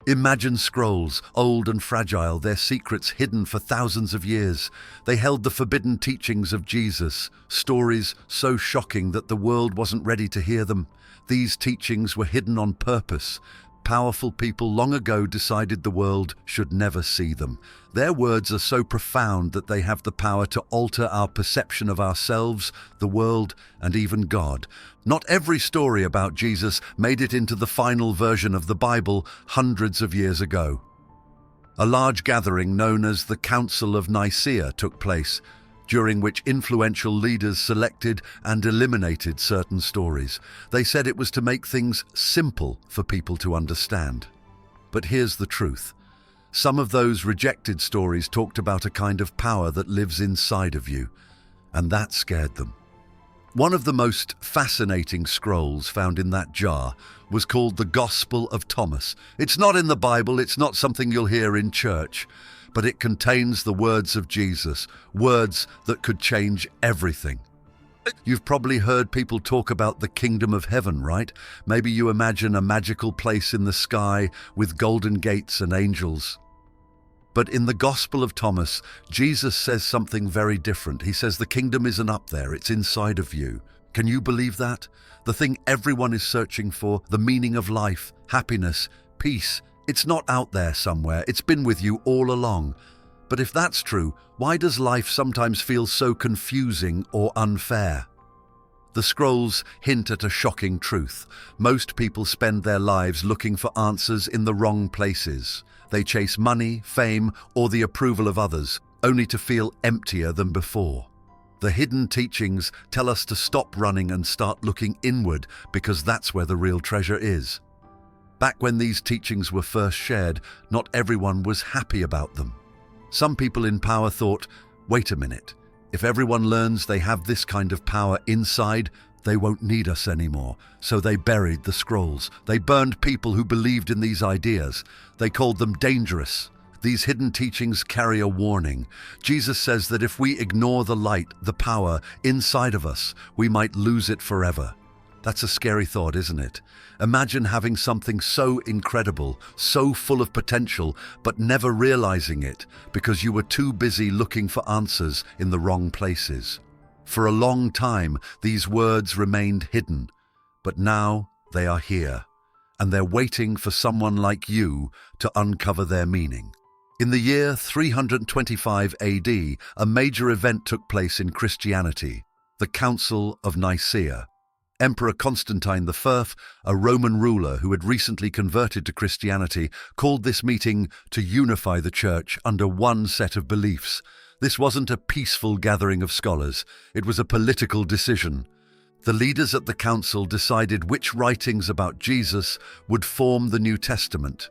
Imagine scrolls, old and fragile, their secrets hidden for thousands of years. They held the forbidden teachings of Jesus, stories so shocking that the world wasn't ready to hear them. These teachings were hidden on purpose. Powerful people long ago decided the world should never see them. Their words are so profound that they have the power to alter our perception of ourselves, the world, and even God. Not every story about Jesus made it into the final version of the Bible hundreds of years ago. A large gathering known as the Council of Nicaea took place, during which influential leaders selected and eliminated certain stories. They said it was to make things simple for people to understand. But here's the truth. Some of those rejected stories talked about a kind of power that lives inside of you, and that scared them. One of the most fascinating scrolls found in that jar was called the Gospel of Thomas. It's not in the Bible, it's not something you'll hear in church, but it contains the words of Jesus, words that could change everything. You've probably heard people talk about the kingdom of heaven, right? Maybe you imagine a magical place in the sky with golden gates and angels. But in the Gospel of Thomas, Jesus says something very different. He says the kingdom isn't up there, it's inside of you. Can you believe that? The thing everyone is searching for, the meaning of life, happiness, peace, it's not out there somewhere, it's been with you all along. But if that's true, why does life sometimes feel so confusing or unfair? The scrolls hint at a shocking truth. Most people spend their lives looking for answers in the wrong places. They chase money, fame, or the approval of others, only to feel emptier than before. The hidden teachings tell us to stop running and start looking inward, because that's where the real treasure is. Back when these teachings were first shared, not everyone was happy about them. Some people in power thought, wait a minute, if everyone learns they have this kind of power inside, they won't need us anymore. So they buried the scrolls. They burned people who believed in these ideas. They called them dangerous. These hidden teachings carry a warning. Jesus says that if we ignore the light, the power inside of us, we might lose it forever. That's a scary thought, isn't it? Imagine having something so incredible, so full of potential, but never realizing it because you were too busy looking for answers in the wrong places. For a long time, these words remained hidden, but now they are here, and they're waiting for someone like you to uncover their meaning. In the year 325 AD, a major event took place in Christianity, the Council of Nicaea. Emperor Constantine I, a Roman ruler who had recently converted to Christianity, called this meeting to unify the church under one set of beliefs. This wasn't a peaceful gathering of scholars, it was a political decision. The leaders at the council decided which writings about Jesus would form the New Testament,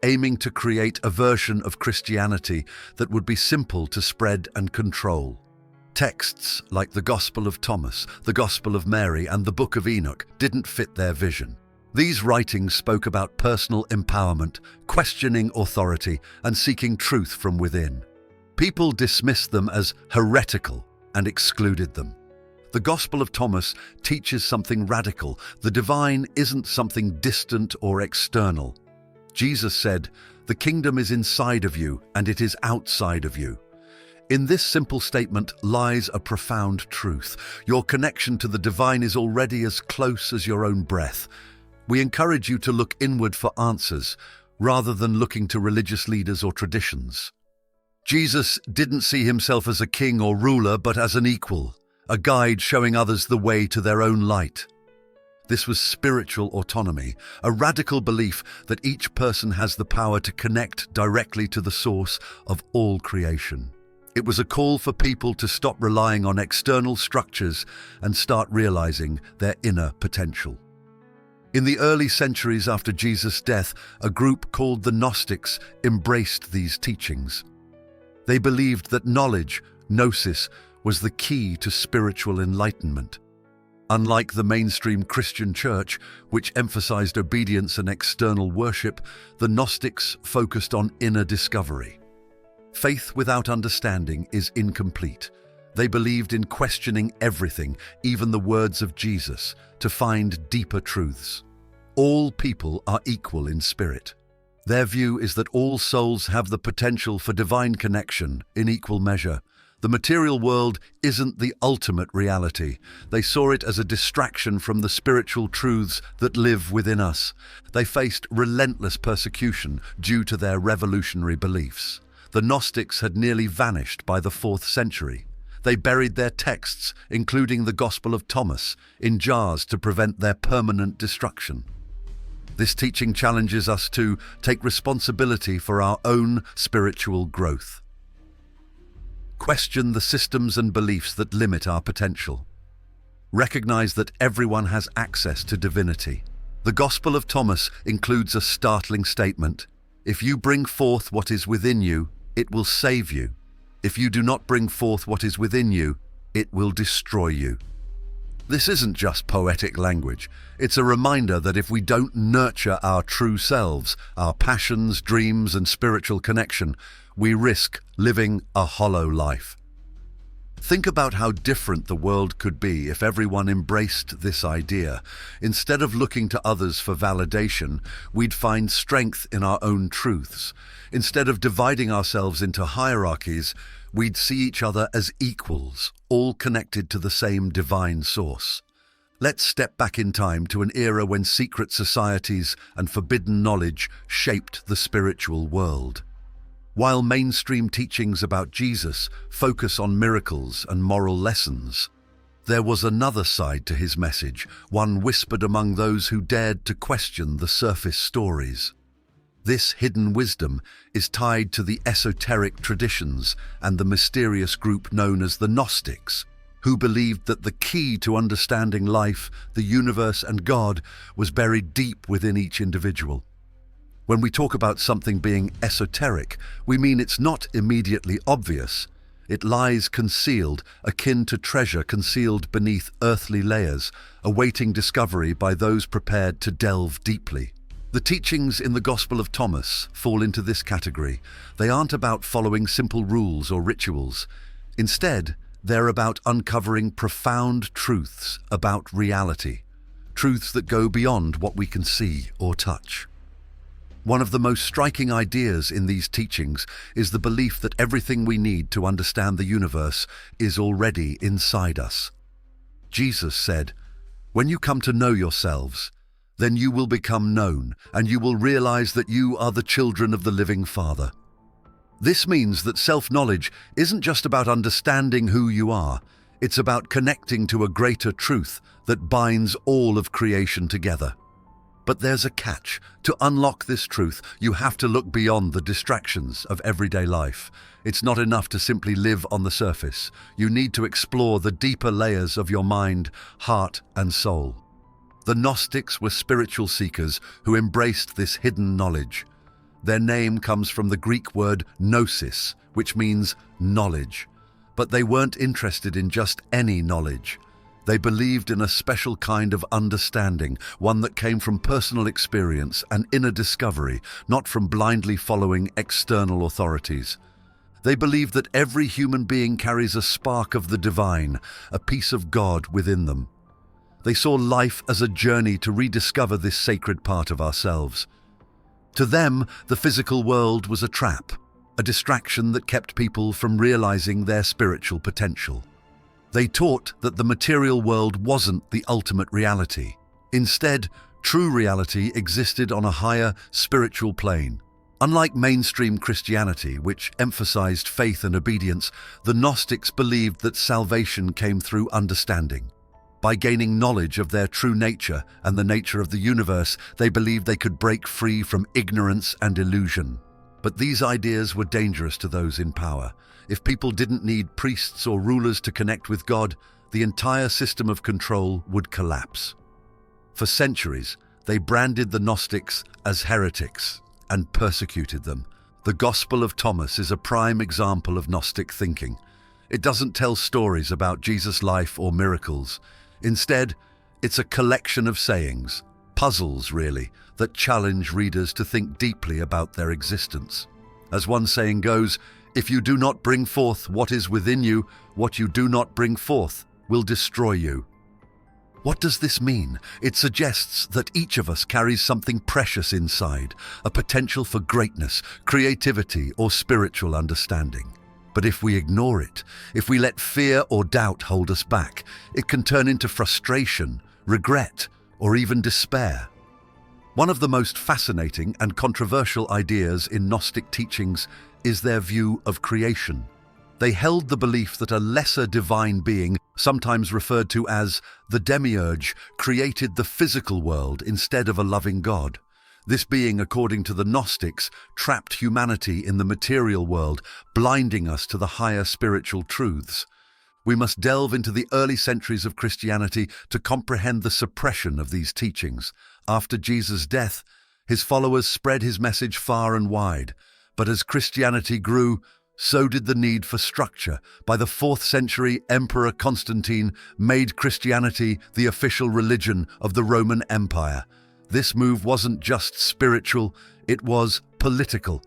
aiming to create a version of Christianity that would be simple to spread and control. Texts like the Gospel of Thomas, the Gospel of Mary, and the Book of Enoch didn't fit their vision. These writings spoke about personal empowerment, questioning authority, and seeking truth from within. People dismissed them as heretical and excluded them. The Gospel of Thomas teaches something radical. The divine isn't something distant or external. Jesus said, "The kingdom is inside of you, and it is outside of you." In this simple statement lies a profound truth. Your connection to the divine is already as close as your own breath. We encourage you to look inward for answers, rather than looking to religious leaders or traditions. Jesus didn't see himself as a king or ruler, but as an equal, a guide showing others the way to their own light. This was spiritual autonomy, a radical belief that each person has the power to connect directly to the source of all creation. It was a call for people to stop relying on external structures and start realizing their inner potential. In the early centuries after Jesus' death, a group called the Gnostics embraced these teachings. They believed that knowledge, gnosis, was the key to spiritual enlightenment. Unlike the mainstream Christian church, which emphasized obedience and external worship, the Gnostics focused on inner discovery. Faith without understanding is incomplete. They believed in questioning everything, even the words of Jesus, to find deeper truths. All people are equal in spirit. Their view is that all souls have the potential for divine connection in equal measure. The material world isn't the ultimate reality. They saw it as a distraction from the spiritual truths that live within us. They faced relentless persecution due to their revolutionary beliefs. The Gnostics had nearly vanished by the 4th century. They buried their texts, including the Gospel of Thomas, in jars to prevent their permanent destruction. This teaching challenges us to take responsibility for our own spiritual growth. Question the systems and beliefs that limit our potential. Recognize that everyone has access to divinity. The Gospel of Thomas includes a startling statement: "If you bring forth what is within you, it will save you. If you do not bring forth what is within you, it will destroy you." This isn't just poetic language. It's a reminder that if we don't nurture our true selves, our passions, dreams, and spiritual connection, we risk living a hollow life. Think about how different the world could be if everyone embraced this idea. Instead of looking to others for validation, we'd find strength in our own truths. Instead of dividing ourselves into hierarchies, we'd see each other as equals, all connected to the same divine source. Let's step back in time to an era when secret societies and forbidden knowledge shaped the spiritual world. While mainstream teachings about Jesus focus on miracles and moral lessons, there was another side to his message, one whispered among those who dared to question the surface stories. This hidden wisdom is tied to the esoteric traditions and the mysterious group known as the Gnostics, who believed that the key to understanding life, the universe, and God was buried deep within each individual. When we talk about something being esoteric, we mean it's not immediately obvious. It lies concealed, akin to treasure concealed beneath earthly layers, awaiting discovery by those prepared to delve deeply. The teachings in the Gospel of Thomas fall into this category. They aren't about following simple rules or rituals. Instead, they're about uncovering profound truths about reality, truths that go beyond what we can see or touch. One of the most striking ideas in these teachings is the belief that everything we need to understand the universe is already inside us. Jesus said, "When you come to know yourselves, then you will become known, and you will realize that you are the children of the living Father." This means that self-knowledge isn't just about understanding who you are, it's about connecting to a greater truth that binds all of creation together. But there's a catch. To unlock this truth, you have to look beyond the distractions of everyday life. It's not enough to simply live on the surface. You need to explore the deeper layers of your mind, heart, and soul. The Gnostics were spiritual seekers who embraced this hidden knowledge. Their name comes from the Greek word gnosis, which means knowledge. But they weren't interested in just any knowledge. They believed in a special kind of understanding, one that came from personal experience and inner discovery, not from blindly following external authorities. They believed that every human being carries a spark of the divine, a piece of God within them. They saw life as a journey to rediscover this sacred part of ourselves. To them, the physical world was a trap, a distraction that kept people from realizing their spiritual potential. They taught that the material world wasn't the ultimate reality. Instead, true reality existed on a higher spiritual plane. Unlike mainstream Christianity, which emphasized faith and obedience, the Gnostics believed that salvation came through understanding. By gaining knowledge of their true nature and the nature of the universe, they believed they could break free from ignorance and illusion. But these ideas were dangerous to those in power. If people didn't need priests or rulers to connect with God, the entire system of control would collapse. For centuries, they branded the Gnostics as heretics and persecuted them. The Gospel of Thomas is a prime example of Gnostic thinking. It doesn't tell stories about Jesus' life or miracles. Instead, it's a collection of sayings, puzzles really, that challenge readers to think deeply about their existence. As one saying goes, "If you do not bring forth what is within you, what you do not bring forth will destroy you." What does this mean? It suggests that each of us carries something precious inside, a potential for greatness, creativity, or spiritual understanding. But if we ignore it, if we let fear or doubt hold us back, it can turn into frustration, regret, or even despair. One of the most fascinating and controversial ideas in Gnostic teachings is their view of creation. They held the belief that a lesser divine being, sometimes referred to as the demiurge, created the physical world instead of a loving God. This being, according to the Gnostics, trapped humanity in the material world, blinding us to the higher spiritual truths. We must delve into the early centuries of Christianity to comprehend the suppression of these teachings. After Jesus' death, his followers spread his message far and wide. But as Christianity grew, so did the need for structure. By the 4th century, Emperor Constantine made Christianity the official religion of the Roman Empire. This move wasn't just spiritual, it was political.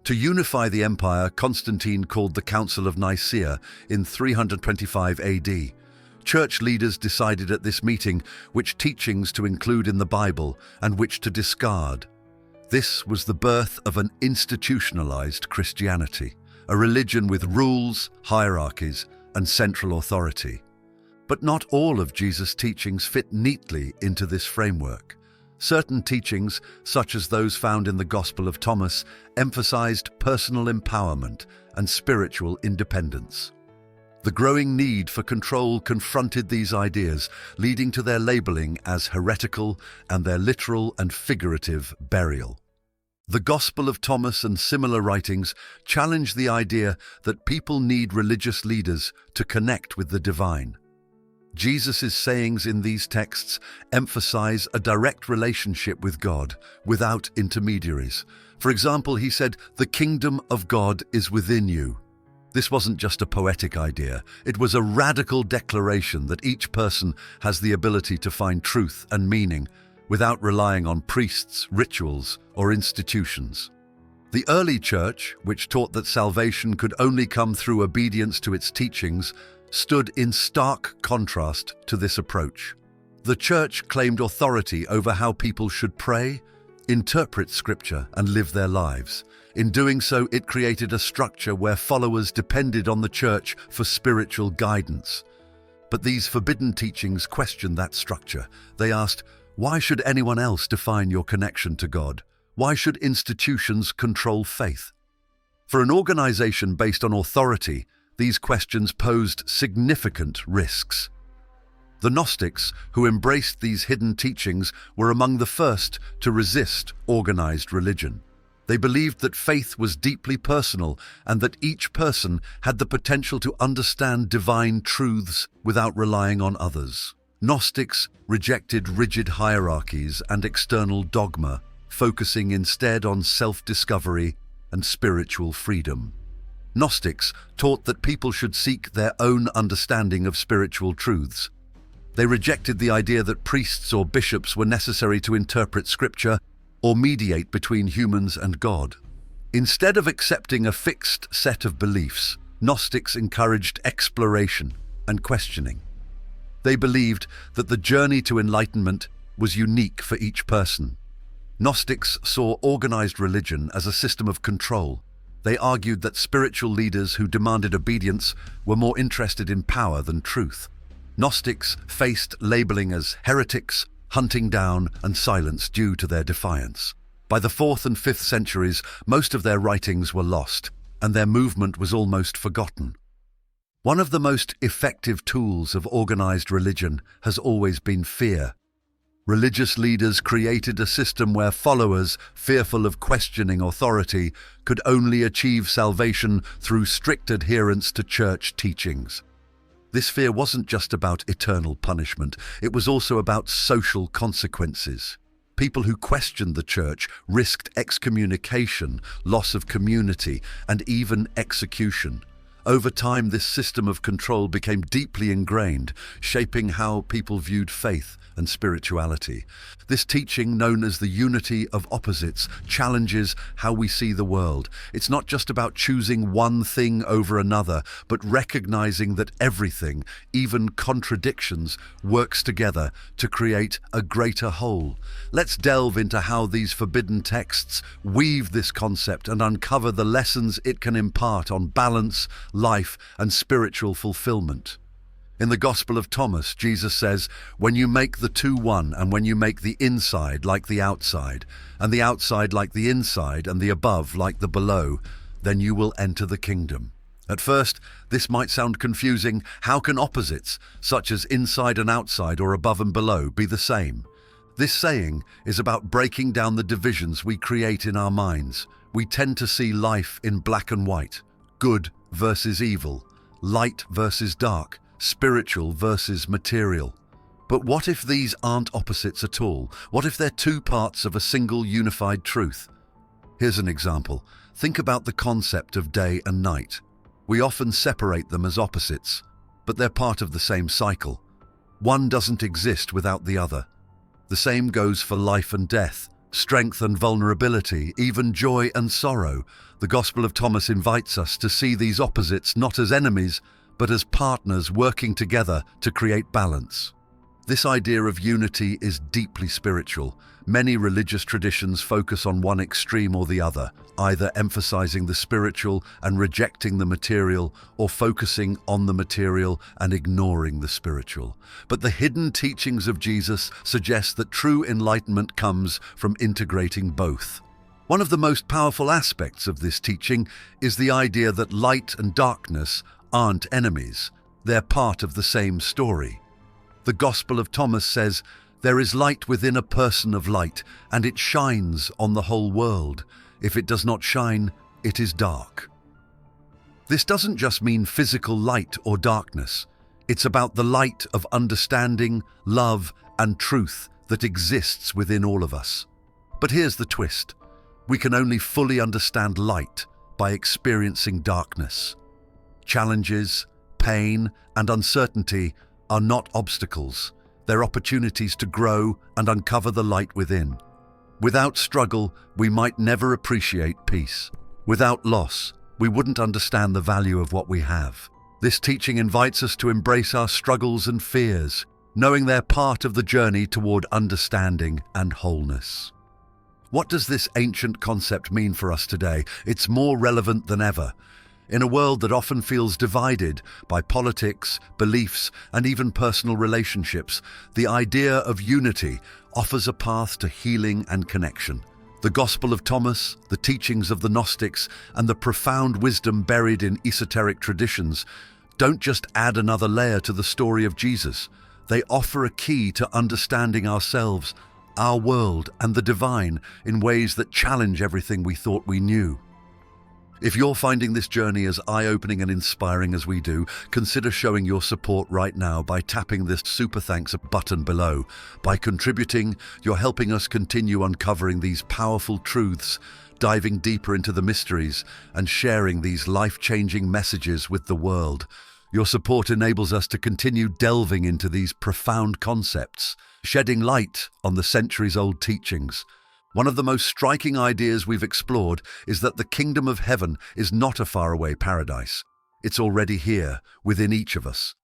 To unify the empire, Constantine called the Council of Nicaea in 325 AD. Church leaders decided at this meeting which teachings to include in the Bible and which to discard. This was the birth of an institutionalized Christianity, a religion with rules, hierarchies, and central authority. But not all of Jesus' teachings fit neatly into this framework. Certain teachings, such as those found in the Gospel of Thomas, emphasized personal empowerment and spiritual independence. The growing need for control confronted these ideas, leading to their labeling as heretical and their literal and figurative burial. The Gospel of Thomas and similar writings challenge the idea that people need religious leaders to connect with the divine. Jesus' sayings in these texts emphasize a direct relationship with God, without intermediaries. For example, he said, "The kingdom of God is within you." This wasn't just a poetic idea, it was a radical declaration that each person has the ability to find truth and meaning without relying on priests, rituals, or institutions. The early church, which taught that salvation could only come through obedience to its teachings, stood in stark contrast to this approach. The church claimed authority over how people should pray, interpret scripture, and live their lives. In doing so, it created a structure where followers depended on the church for spiritual guidance. But these forbidden teachings questioned that structure. They asked, why should anyone else define your connection to God? Why should institutions control faith? For an organization based on authority, these questions posed significant risks. The Gnostics, who embraced these hidden teachings, were among the first to resist organized religion. They believed that faith was deeply personal and that each person had the potential to understand divine truths without relying on others. Gnostics rejected rigid hierarchies and external dogma, focusing instead on self-discovery and spiritual freedom. Gnostics taught that people should seek their own understanding of spiritual truths. They rejected the idea that priests or bishops were necessary to interpret scripture or mediate between humans and God. Instead of accepting a fixed set of beliefs, Gnostics encouraged exploration and questioning. They believed that the journey to enlightenment was unique for each person. Gnostics saw organized religion as a system of control. They argued that spiritual leaders who demanded obedience were more interested in power than truth. Gnostics faced labeling as heretics, hunting down, and silence due to their defiance. By the 4th and 5th centuries, most of their writings were lost, and their movement was almost forgotten. One of the most effective tools of organized religion has always been fear. Religious leaders created a system where followers, fearful of questioning authority, could only achieve salvation through strict adherence to church teachings. This fear wasn't just about eternal punishment, it was also about social consequences. People who questioned the church risked excommunication, loss of community, and even execution. Over time, this system of control became deeply ingrained, shaping how people viewed faith and spirituality. This teaching, known as the unity of opposites, challenges how we see the world. It's not just about choosing one thing over another, but recognizing that everything, even contradictions, works together to create a greater whole. Let's delve into how these forbidden texts weave this concept and uncover the lessons it can impart on balance, life, and spiritual fulfillment. In the Gospel of Thomas, Jesus says, "When you make the two one, and when you make the inside like the outside, and the outside like the inside, and the above like the below, then you will enter the kingdom." At first, this might sound confusing. How can opposites, such as inside and outside or above and below, be the same? This saying is about breaking down the divisions we create in our minds. We tend to see life in black and white, good versus evil, light versus dark, spiritual versus material. But what if these aren't opposites at all? What if they're two parts of a single unified truth? Here's an example. Think about the concept of day and night. We often separate them as opposites, but they're part of the same cycle. One doesn't exist without the other. The same goes for life and death, strength and vulnerability, even joy and sorrow. The Gospel of Thomas invites us to see these opposites not as enemies, but as partners working together to create balance. This idea of unity is deeply spiritual. Many religious traditions focus on one extreme or the other, either emphasizing the spiritual and rejecting the material, or focusing on the material and ignoring the spiritual. But the hidden teachings of Jesus suggest that true enlightenment comes from integrating both. One of the most powerful aspects of this teaching is the idea that light and darkness aren't enemies. They're part of the same story. The Gospel of Thomas says, "There is light within a person of light, and it shines on the whole world. If it does not shine, it is dark." This doesn't just mean physical light or darkness. It's about the light of understanding, love, and truth that exists within all of us. But here's the twist. We can only fully understand light by experiencing darkness. Challenges, pain, and uncertainty are not obstacles. They're opportunities to grow and uncover the light within. Without struggle, we might never appreciate peace. Without loss, we wouldn't understand the value of what we have. This teaching invites us to embrace our struggles and fears, knowing they're part of the journey toward understanding and wholeness. What does this ancient concept mean for us today? It's more relevant than ever. In a world that often feels divided by politics, beliefs, and even personal relationships, the idea of unity offers a path to healing and connection. The Gospel of Thomas, the teachings of the Gnostics, and the profound wisdom buried in esoteric traditions don't just add another layer to the story of Jesus. They offer a key to understanding ourselves, our world, and the divine in ways that challenge everything we thought we knew. If you're finding this journey as eye-opening and inspiring as we do, consider showing your support right now by tapping this super thanks button below. By contributing, you're helping us continue uncovering these powerful truths, diving deeper into the mysteries, and sharing these life-changing messages with the world. Your support enables us to continue delving into these profound concepts, shedding light on the centuries-old teachings. One of the most striking ideas we've explored is that the kingdom of heaven is not a faraway paradise. It's already here, within each of us.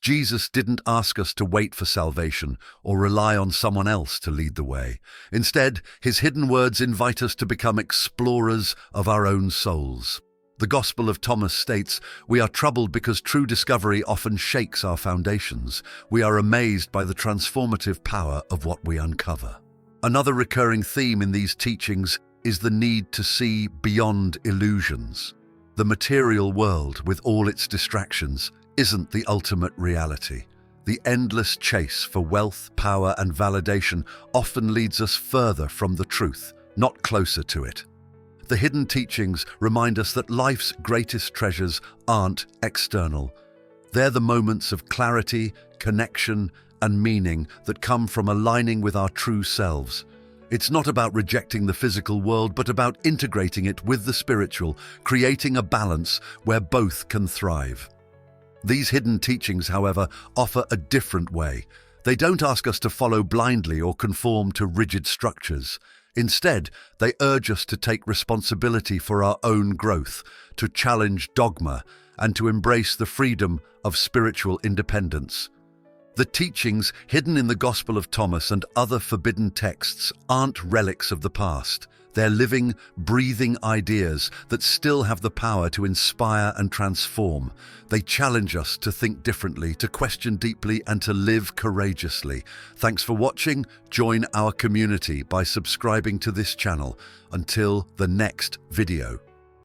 Jesus didn't ask us to wait for salvation or rely on someone else to lead the way. Instead, his hidden words invite us to become explorers of our own souls. The Gospel of Thomas states, "We are troubled because true discovery often shakes our foundations. We are amazed by the transformative power of what we uncover." Another recurring theme in these teachings is the need to see beyond illusions. The material world, with all its distractions, isn't the ultimate reality. The endless chase for wealth, power, and validation often leads us further from the truth, not closer to it. The hidden teachings remind us that life's greatest treasures aren't external. They're the moments of clarity, connection, and meaning that come from aligning with our true selves. It's not about rejecting the physical world, but about integrating it with the spiritual, creating a balance where both can thrive. These hidden teachings, however, offer a different way. They don't ask us to follow blindly or conform to rigid structures. Instead, they urge us to take responsibility for our own growth, to challenge dogma, and to embrace the freedom of spiritual independence. The teachings hidden in the Gospel of Thomas and other forbidden texts aren't relics of the past. They're living, breathing ideas that still have the power to inspire and transform. They challenge us to think differently, to question deeply, and to live courageously. Thanks for watching. Join our community by subscribing to this channel. Until the next video.